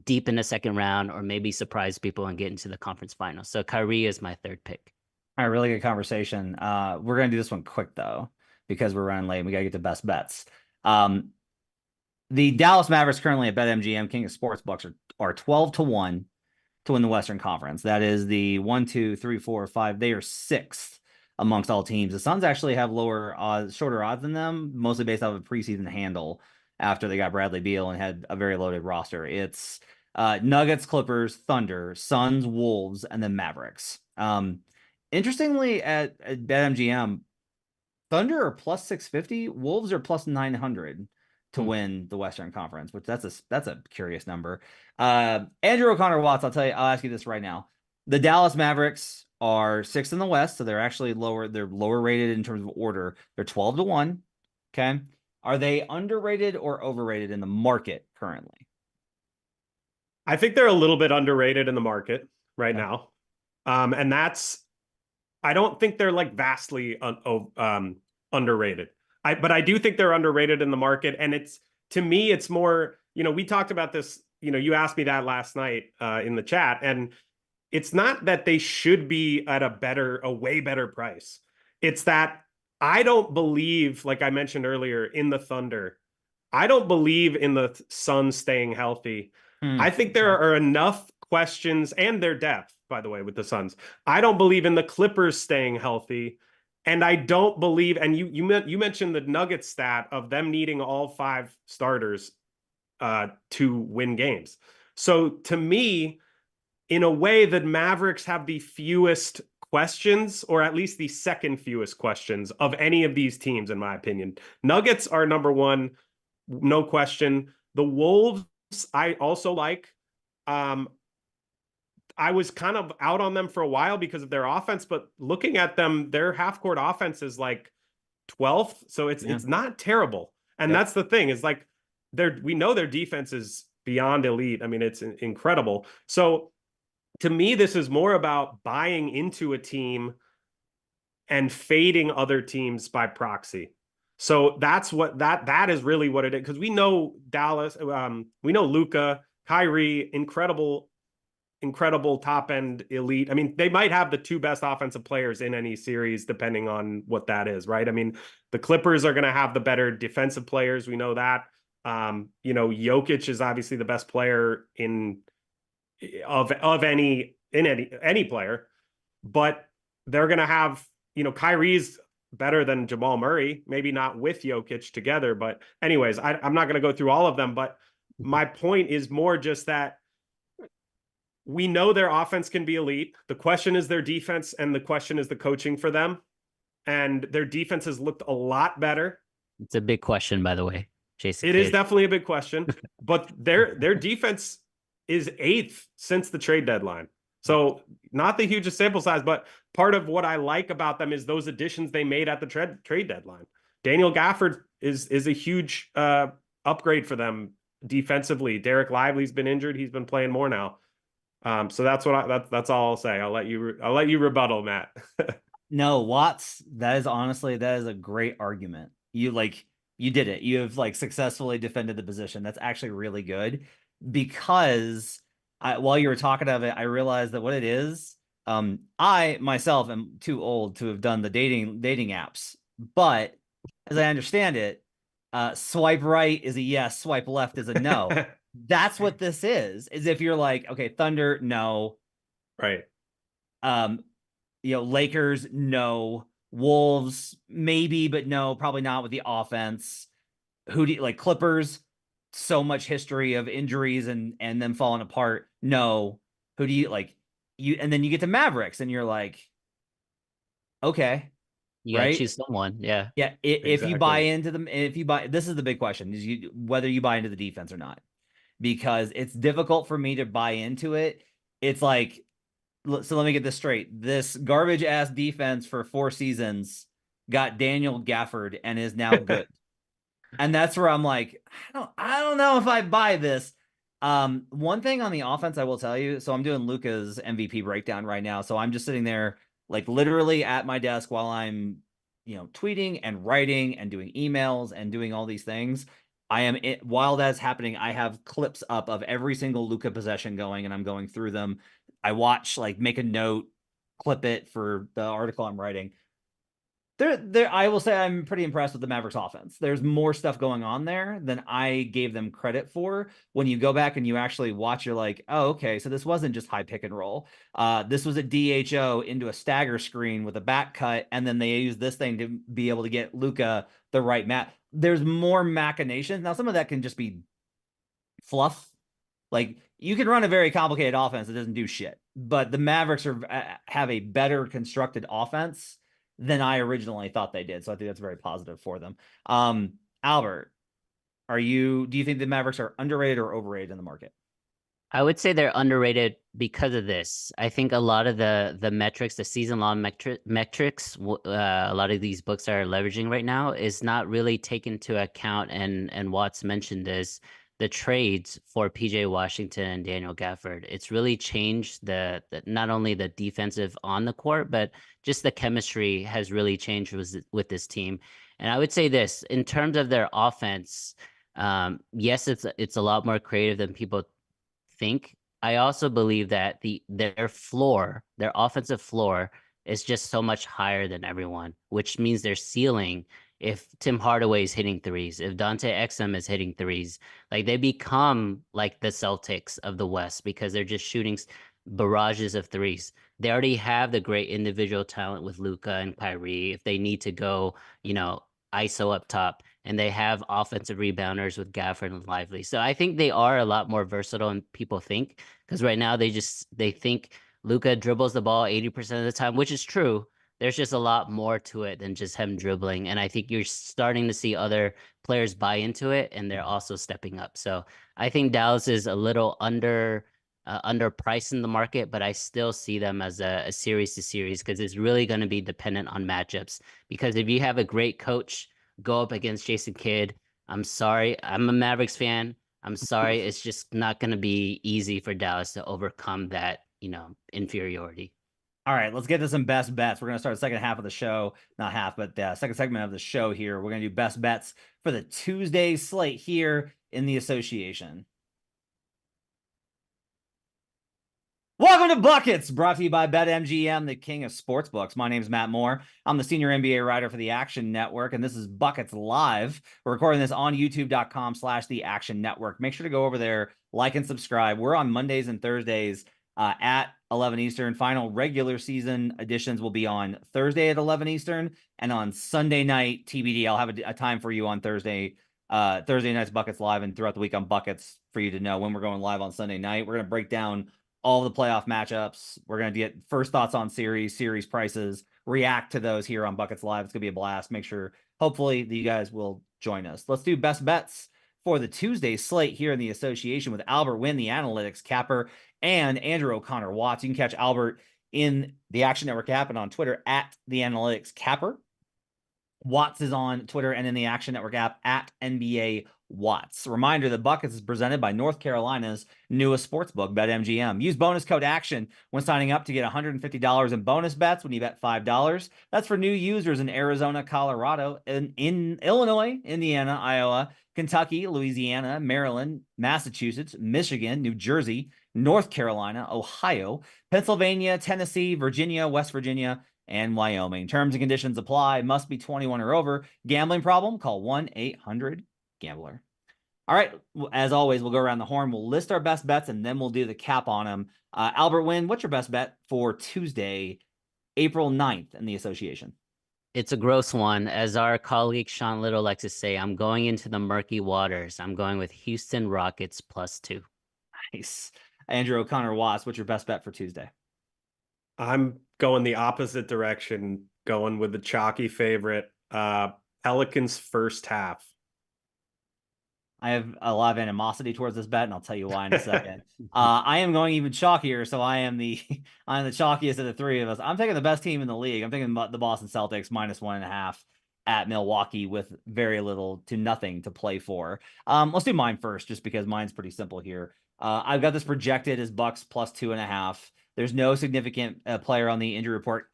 [SPEAKER 2] deep in the second round or maybe surprise people and get into the conference finals. So Kyrie is my third pick.
[SPEAKER 1] All right, really good conversation. We're gonna do this one quick though, because we're running late and we gotta get to best bets. The Dallas Mavericks currently at BetMGM, King of Sportsbooks, are 12-1 to win the Western Conference. That is the 1, 2, 3, 4, 5. They are sixth amongst all teams. The Suns actually have shorter odds than them, mostly based off of preseason handle after they got Bradley Beal and had a very loaded roster. It's Nuggets, Clippers, Thunder, Suns, Wolves, and then Mavericks. Interestingly, at BetMGM, Thunder are plus 650, Wolves are plus 900 to win the Western Conference, which that's a curious number. Andrew O'Connor Watts, I'll ask you this right now. The Dallas Mavericks are sixth in the West, so they're actually lower. They're lower rated in terms of order. They're 12-1. Okay. Are they underrated or overrated in the market currently?
[SPEAKER 3] I think they're a little bit underrated in the market right now. And I don't think they're like vastly underrated. But I do think they're underrated in the market. And to me, it's more, we talked about this, you asked me that last night in the chat, and it's not that they should be at a way better price. It's that I don't believe, like I mentioned earlier, in the Thunder. I don't believe in the Suns staying healthy. I think there are enough questions, and their depth, by the way, with the Suns. I don't believe in the Clippers staying healthy. And I don't believe, and you mentioned the Nuggets stat of them needing all 5 starters to win games. So to me, in a way, the Mavericks have the fewest questions, or at least the second fewest questions of any of these teams, in my opinion. Nuggets are number one, no question. The Wolves, I also like. I was kind of out on them for a while because of their offense, but looking at them, their half-court offense is like 12th, so it's not terrible. And that's the thing, is like we know their defense is beyond elite. I mean, it's incredible. So to me, this is more about buying into a team and fading other teams by proxy. So that's what that is really what it is, because we know Dallas, we know Luka, Kyrie, incredible top end elite. I mean, they might have the 2 best offensive players in any series, depending on what that is, right? I mean, the Clippers are going to have the better defensive players. We know that. Jokic is obviously the best player in any player. but they're going to have, Kyrie's better than Jamal Murray, maybe not with Jokic together. But anyways, I'm not going to go through all of them. But my point is more just that we know their offense can be elite. The question is their defense, and the question is the coaching for them. And their defense has looked a lot better.
[SPEAKER 2] It's a big question, by the way, Jason.
[SPEAKER 3] It is definitely a big question, but their defense is 8th since the trade deadline. So not the hugest sample size, but part of what I like about them is those additions they made at the trade deadline. Daniel Gafford is a huge upgrade for them defensively. Derek Lively's been injured; he's been playing more now. So that's that's all I'll say. I'll let you rebuttal, Matt.
[SPEAKER 1] No, Watts, that is a great argument. You did it. You have successfully defended the position. That's actually really good, because while you were talking of it, I realized that what it is, I myself am too old to have done the dating apps, but as I understand it, swipe right is a yes, swipe left is a no. That's what this is if you're like, okay, Thunder, no.
[SPEAKER 3] Right.
[SPEAKER 1] Lakers, no. Wolves, maybe, but no, probably not with the offense. Who do you Clippers? So much history of injuries and them falling apart. No. Who do you and then you get to Mavericks and you're like, okay,
[SPEAKER 2] You gotta choose someone. Yeah.
[SPEAKER 1] Yeah. If you buy into them, this is the big question, is whether you buy into the defense or not, because it's difficult for me to buy into it. It's like, so let me get this straight. This garbage ass defense for 4 seasons got Daniel Gafford and is now good. And that's where I'm like, I don't know if I buy this. One thing on the offense I will tell you, so I'm doing Luka's MVP breakdown right now. So I'm just sitting there literally at my desk while I'm, tweeting and writing and doing emails and doing all these things. While that's happening, I have clips up of every single Luka possession going, and I'm going through them. I watch, make a note, clip it for the article I'm writing. I will say I'm pretty impressed with the Mavericks offense. There's more stuff going on there than I gave them credit for. When you go back and you actually watch, you're like, oh, okay, so this wasn't just high pick and roll. This was a DHO into a stagger screen with a back cut, and then they used this thing to be able to get Luka the right match. There's more machinations. Now, some of that can just be fluff. You can run a very complicated offense that doesn't do shit, but the Mavericks have a better constructed offense than I originally thought they did. So I think that's very positive for them. Albert, do you think the Mavericks are underrated or overrated in the market?
[SPEAKER 2] I would say they're underrated because of this. I think a lot of the metrics, the season-long metrics, a lot of these books are leveraging right now is not really taken into account. And Watts mentioned this, the trades for PJ Washington and Daniel Gafford. It's really changed the not only the defensive on the court, but just the chemistry has really changed with this team. And I would say this, in terms of their offense, yes, it's a lot more creative than people think. I also believe that their offensive floor is just so much higher than everyone, which means their ceiling, if Tim Hardaway is hitting threes, if Dante Exum is hitting threes, they become like the Celtics of the West because they're just shooting barrages of threes. They already have the great individual talent with Luka and Kyrie if they need to go, ISO up top, and they have offensive rebounders with Gafford and Lively. So I think they are a lot more versatile than people think, because right now they think Luka dribbles the ball 80% of the time, which is true. There's just a lot more to it than just him dribbling. And I think you're starting to see other players buy into it, and they're also stepping up. So I think Dallas is a little underpriced in the market, but I still see them as a series to series, because it's really going to be dependent on matchups. Because if you have a great coach go up against Jason Kidd, I'm sorry, I'm a Mavericks fan. I'm sorry, it's just not going to be easy for Dallas to overcome that, inferiority.
[SPEAKER 1] All right, let's get to some best bets. We're going to start the second half of the show, not half, but the second segment of the show here. We're going to do best bets for the Tuesday slate here in the association. Welcome to Buckets, brought to you by BetMGM, the king of sportsbooks. My name is Matt Moore. I'm the senior NBA writer for the Action Network, and this is Buckets Live. We're recording this on youtube.com/the Action Network. Make sure to go over there, like and subscribe. We're on Mondays and Thursdays, at 11 Eastern. Final regular season editions will be on Thursday at 11 Eastern, and on Sunday night TBD. I'll have a time for you on Thursday night's Buckets Live, and throughout the week on Buckets for you to know when we're going live on Sunday night. We're going to break down all the playoff matchups. We're going to get first thoughts on series prices, react to those here on Buckets Live. It's going to be a blast. Make sure, hopefully, that you guys will join us. Let's do best bets for the Tuesday slate here in the association with Albert Wynn, the analytics capper, and Andrew O'Connor Watts. You can catch Albert in the Action Network app and on Twitter at the analytics capper. Watts is on Twitter and in the Action Network app at NBA Watts. Reminder, the Buckets is presented by North Carolina's newest sportsbook, BetMGM. Use bonus code ACTION when signing up to get $150 in bonus bets when you bet $5. That's for new users in Arizona, Colorado, in Illinois, Indiana, Iowa, Kentucky, Louisiana, Maryland, Massachusetts, Michigan, New Jersey, North Carolina, Ohio, Pennsylvania, Tennessee, Virginia, West Virginia, and Wyoming. Terms and conditions apply. Must be 21 or over. Gambling problem? Call 1-800-GAMBLER. All right. As always, we'll go around the horn. We'll list our best bets, and then we'll do the cap on them. Albert Wynn, what's your best bet for Tuesday, April 9th in the association?
[SPEAKER 2] It's a gross one. As our colleague Sean Little likes to say, I'm going into the murky waters. I'm going with Houston Rockets +2.
[SPEAKER 1] Nice. Andrew O'Connor Watts, what's your best bet for Tuesday?
[SPEAKER 3] I'm going the opposite direction, going with the chalky favorite, Pelicans first half.
[SPEAKER 1] I have a lot of animosity towards this bet, and I'll tell you why in a second. I am going even chalkier, so I'm the chalkiest of the three of us. I'm taking the best team in the league. I'm taking the Boston Celtics -1.5 at Milwaukee with very little to nothing to play for. Let's do mine first, just because mine's pretty simple here. I've got this projected as Bucks +2.5. There's no significant player on the injury report.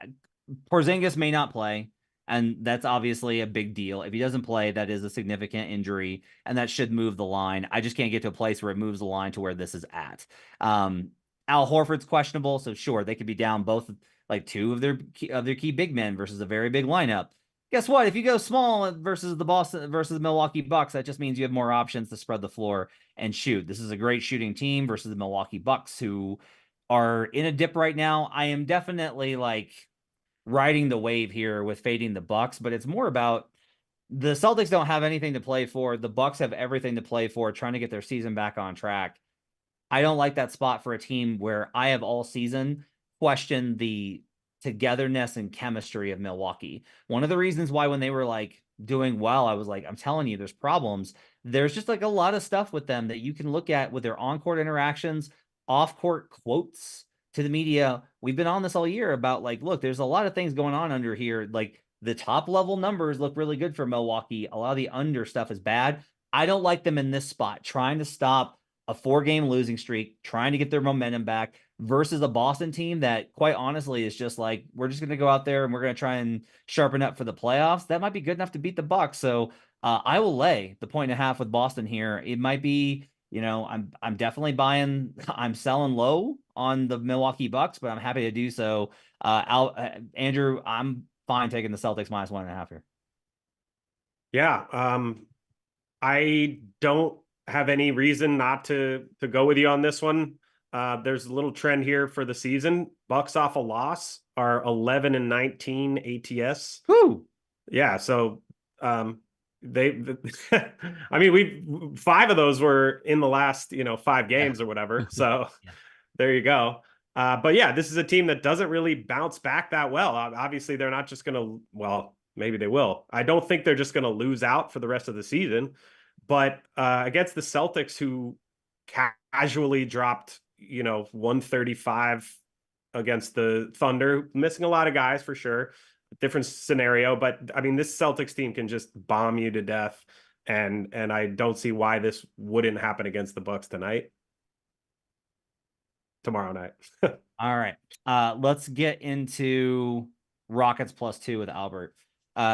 [SPEAKER 1] Porzingis may not play, and that's obviously a big deal. If he doesn't play, that is a significant injury, and that should move the line. I just can't get to a place where it moves the line to where this is at. Al Horford's questionable, so sure, they could be down both, like two of their key big men versus a very big lineup. Guess what? If you go small versus the Milwaukee Bucks, that just means you have more options to spread the floor and shoot. This is a great shooting team versus the Milwaukee Bucks, who are in a dip right now. I am definitely like riding the wave here with fading the Bucks, but it's more about the Celtics don't have anything to play for. The Bucks have everything to play for, trying to get their season back on track. I don't like that spot for a team where I have all season questioned the togetherness and chemistry of Milwaukee. One of the reasons why when they were like doing well, I was like, I'm telling you, there's problems. There's just like a lot of stuff with them that you can look at with their on-court interactions, off-court quotes to the media. We've been on this all year about like, look, there's a lot of things going on under here. Like the top level numbers look really good for Milwaukee. A lot of the under stuff is bad. I don't like them in this spot, trying to stop a 4-game losing streak, trying to get their momentum back versus a Boston team that quite honestly is just like, we're just going to go out there and we're going to try and sharpen up for the playoffs. That might be good enough to beat the Bucks. So I will lay the 1.5 with Boston here. It might be, I'm definitely buying, I'm selling low on the Milwaukee Bucks, but I'm happy to do so. Andrew, I'm fine taking the Celtics -1.5 here.
[SPEAKER 3] Yeah. I don't have any reason not to go with you on this one. There's a little trend here for the season. Bucks off a loss are 11-19 ATS.
[SPEAKER 1] Whew.
[SPEAKER 3] Yeah. So, I mean, 5 of those were in the last, 5 games or whatever. So there you go. But yeah, this is a team that doesn't really bounce back that well. Obviously they're not just going to, well, maybe they will. I don't think they're just going to lose out for the rest of the season, but against the Celtics, who casually dropped, 135 against the Thunder, missing a lot of guys for sure. Different scenario, but I mean, this Celtics team can just bomb you to death, and I don't see why this wouldn't happen against the Bucks tomorrow night.
[SPEAKER 1] All right, let's get into Rockets +2 with Albert.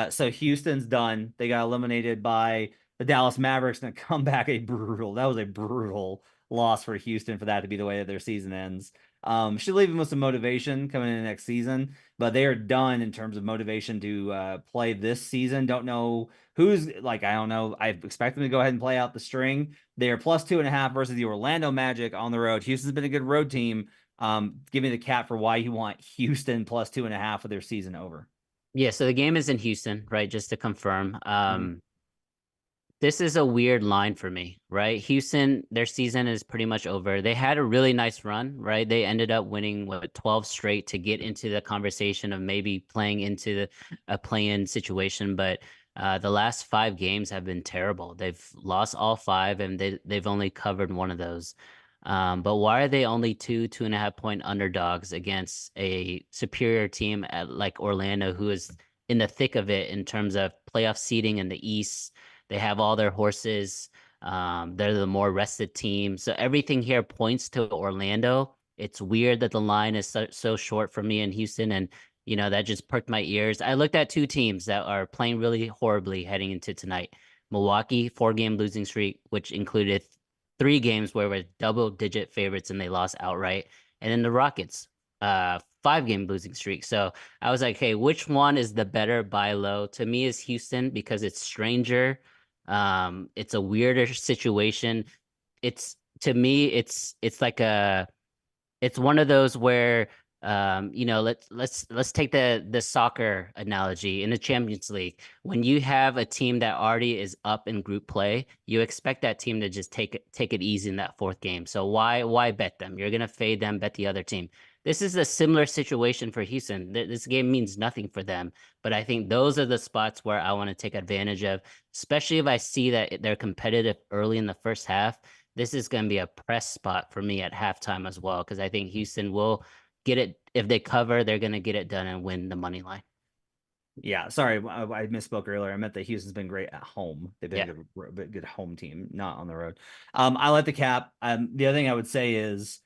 [SPEAKER 1] So Houston's done. They got eliminated by the Dallas Mavericks and a comeback. That was a brutal loss for Houston for that to be the way that their season ends. Should leave them with some motivation coming in next season, but they are done in terms of motivation to play this season. Don't know who's like, I don't know. I expect them to go ahead and play out the string. They are +2.5 versus the Orlando Magic on the road. Houston's been a good road team. Give me the cap for why you want Houston plus 2.5 of their season over.
[SPEAKER 2] Yeah, so the game is in Houston, right? Just to confirm.
[SPEAKER 3] Mm-hmm.
[SPEAKER 2] This is a weird line for me, right? Houston, their season is pretty much over. They had a really nice run, right? They ended up winning 12 straight to get into the conversation of maybe playing into a play-in situation, but the last 5 games have been terrible. They've lost all 5, and they've only covered one of those. But why are they only 2.5 point underdogs against a superior team like Orlando, who is in the thick of it in terms of playoff seeding in the East? They have all their horses. They're the more rested team. So everything here points to Orlando. It's weird that the line is so short for me in Houston. And, that just perked my ears. I looked at 2 teams that are playing really horribly heading into tonight. Milwaukee, 4-game losing streak, which included 3 games where we're double-digit favorites and they lost outright. And then the Rockets, 5-game losing streak. So I was like, hey, which one is the better buy low? To me, is Houston because it's stranger. It's a weirder situation. To me, it's like it's one of those where let's take the soccer analogy in the Champions League. When you have a team that already is up in group play, you expect that team to just take it easy in that 4th game. So why bet them? You're gonna fade them, bet the other team. This is a similar situation for Houston. This game means nothing for them, but I think those are the spots where I want to take advantage of, especially if I see that they're competitive early in the first half. This is going to be a press spot for me at halftime as well, because I think Houston will get it. If they cover, they're going to get it done and win the money line.
[SPEAKER 1] Yeah, sorry, I misspoke earlier. I meant that Houston's been great at home. They've been
[SPEAKER 2] Yeah.
[SPEAKER 1] a good home team, not on the road. I like the cap. The other thing I would say is,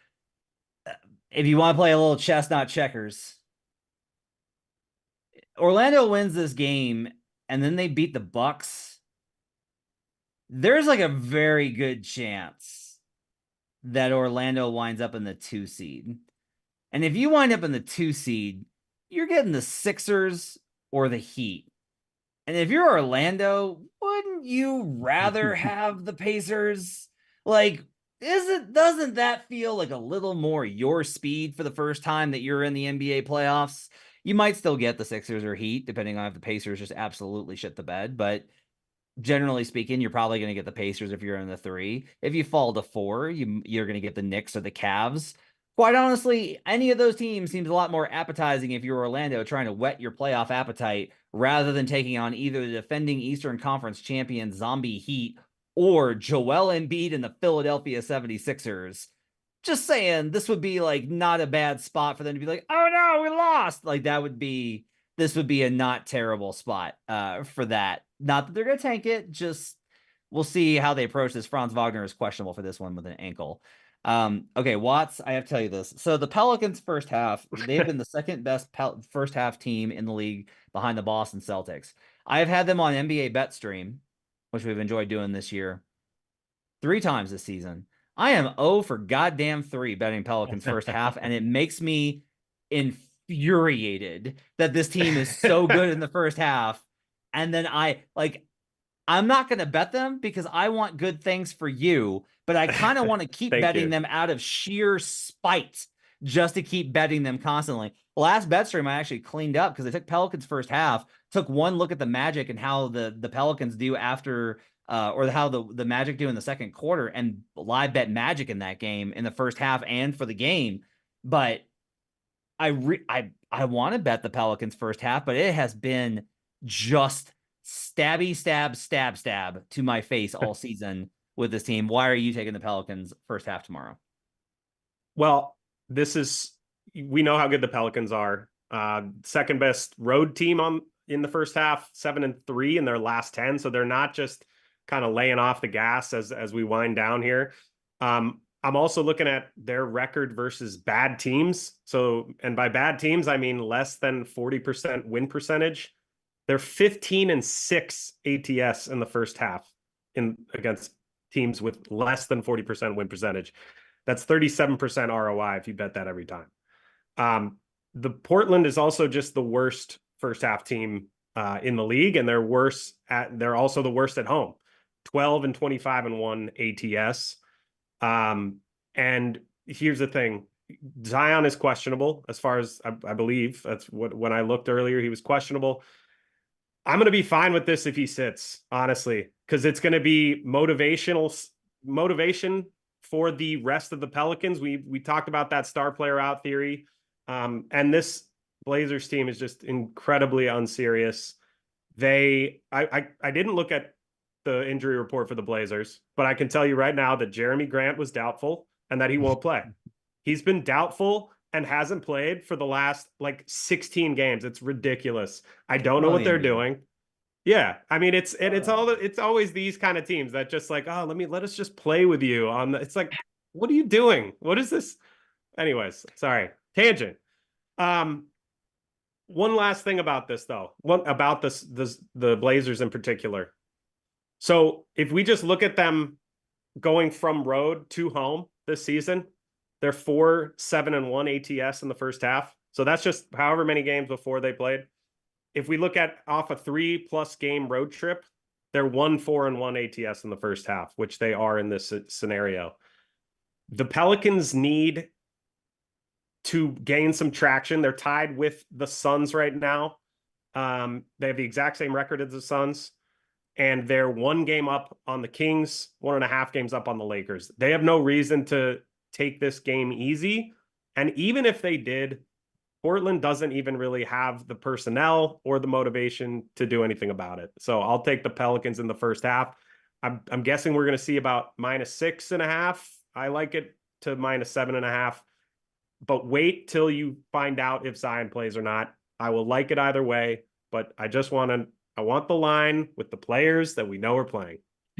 [SPEAKER 1] if you want to play a little chess, not checkers, Orlando wins this game and then they beat the Bucks. There's like a very good chance that Orlando winds up in the 2 seed. And if you wind up in the 2 seed, you're getting the Sixers or the Heat. And if you're Orlando, wouldn't you rather have the Pacers? Like, doesn't that feel like a little more your speed for the first time that you're in the NBA playoffs? You might still get the Sixers or Heat, depending on if the Pacers just absolutely shit the bed. But generally speaking, you're probably going to get the Pacers if you're in the 3. If you fall to 4, you're going to get the Knicks or the Cavs. Quite honestly, any of those teams seems a lot more appetizing if you're Orlando trying to whet your playoff appetite rather than taking on either the defending Eastern Conference champion Zombie Heat or Joel Embiid and the Philadelphia 76ers. Just saying, this would be like not a bad spot for them to be like, oh no, we lost. Like this would be a not terrible spot for that. Not that they're going to tank it, just we'll see how they approach this. Franz Wagner is questionable for this one with an ankle. Okay, Watts, I have to tell you this. So the Pelicans first half, they've been the second best first half team in the league behind the Boston Celtics. I have had them on NBA Bet Stream, which we've enjoyed doing this year, 3 times this season. I am 0 for goddamn 3 betting Pelicans first half, and it makes me infuriated that this team is so good in the first half. And then I'm not going to bet them because I want good things for you, but I kind of want to keep betting them out of sheer spite just to keep betting them constantly. Last bet stream, I actually cleaned up because I took Pelicans first half, took one look at the Magic and how the Pelicans do after, or how the Magic do in the second quarter, and live bet Magic in that game in the first half and for the game. But I want to bet the Pelicans first half, but it has been just stabby stab to my face all season with this team. Why are you taking the Pelicans first half tomorrow?
[SPEAKER 3] Well, we know how good the Pelicans are. Second best road team in the first half, 7-3 in their last 10. So they're not just kind of laying off the gas as we wind down here. I'm also looking at their record versus bad teams. So, and by bad teams, I mean less than 40% win percentage. They're 15-6 ATS in the first half against teams with less than 40% win percentage. That's 37% ROI if you bet that every time. The Portland is also just the worst first half team in the league, and they're also the worst at home. 12-25-1 ATS. And here's the thing. Zion is questionable as far as I believe. That's what, when I looked earlier, he was questionable. I'm going to be fine with this if he sits, honestly, because it's going to be motivation for the rest of the Pelicans. We talked about that star player out theory. And this Blazers team is just incredibly unserious. I didn't look at the injury report for the Blazers, but I can tell you right now that Jeremy Grant was doubtful and that he won't play. He's been doubtful and hasn't played for the last like 16 games. It's ridiculous. I don't know what they're doing. Yeah, I mean it's always these kind of teams that just like, oh, let us just play with you on the, it's like, what are you doing? What is this? Anyways, sorry. Tangent. One last thing about this though. About the Blazers in particular. So if we just look at them going from road to home this season, they're 4-7-1 ATS in the first half. So that's just however many games before they played. If we look at off a 3+ game road trip, they're 1-4-1 ATS in the first half, which they are in this scenario. The Pelicans need to gain some traction. They're tied with the Suns right now. They have the exact same record as the Suns, and they're 1 game up on the Kings, 1.5 games up on the Lakers. They have no reason to take this game easy. And even if they did, Portland doesn't even really have the personnel or the motivation to do anything about it. So I'll take the Pelicans in the first half. I'm guessing we're going to see about -6.5. I like it to -7.5. But wait till you find out if Zion plays or not. I will like it either way, but I want the line with the players that we know are playing.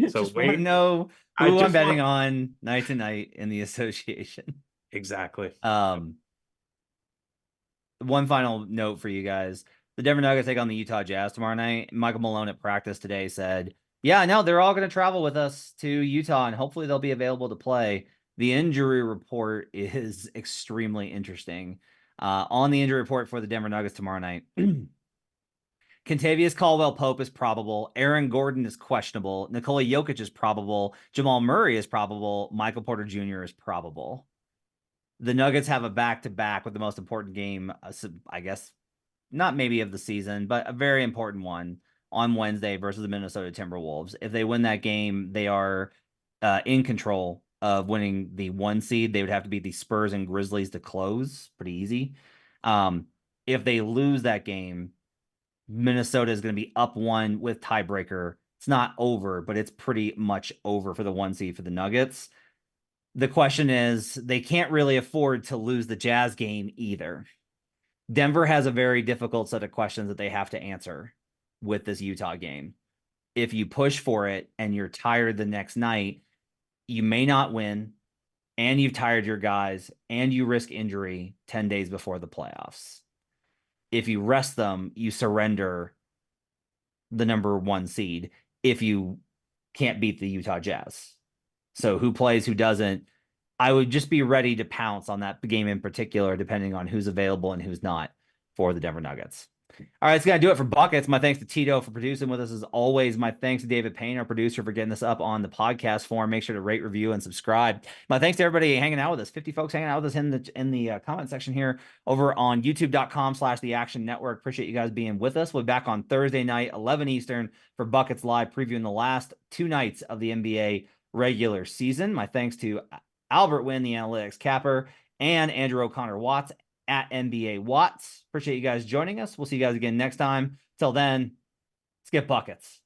[SPEAKER 3] So
[SPEAKER 1] just wait. Know who I'm betting on night to night in the association.
[SPEAKER 3] Exactly.
[SPEAKER 1] One final note for you guys. The Denver Nuggets take on the Utah Jazz tomorrow night. Michael Malone at practice today said, yeah, no, they're all going to travel with us to Utah, and hopefully they'll be available to play. The injury report is extremely interesting. On the injury report for the Denver Nuggets tomorrow night, Kentavious Caldwell-Pope is probable. Aaron Gordon is questionable. Nikola Jokic is probable. Jamal Murray is probable. Michael Porter Jr. is probable. The Nuggets have a back-to-back with the most important game, I guess, not maybe of the season, but a very important one on Wednesday versus the Minnesota Timberwolves. If they win that game, they are in control of winning the 1 seed. They would have to beat the Spurs and Grizzlies to close. Pretty easy. If they lose that game, Minnesota is going to be up 1 with tiebreaker. It's not over, but it's pretty much over for the 1 seed for the Nuggets. The question is, they can't really afford to lose the Jazz game either. Denver has a very difficult set of questions that they have to answer with this Utah game. If you push for it and you're tired the next night, you may not win, and you've tired your guys, and you risk injury 10 days before the playoffs. If you rest them, you surrender the number 1 seed if you can't beat the Utah Jazz. So who plays, who doesn't? I would just be ready to pounce on that game in particular, depending on who's available and who's not for the Denver Nuggets. All right, it's going to do it for Buckets. My thanks to Tito for producing with us as always. My thanks to David Payne, our producer, for getting this up on the podcast form. Make sure to rate, review, and subscribe. My thanks to everybody hanging out with us. 50 folks hanging out with us in the comment section here over on youtube.com/The Action Network. Appreciate you guys being with us. We'll be back on Thursday night, 11 Eastern, for Buckets Live, previewing the last 2 nights of the NBA regular season. My thanks to Albert Wynn, the analytics capper, and Andrew O'Connor Watts at NBA Watts. Appreciate you guys joining us. We'll see you guys again next time. Till then, let's get buckets.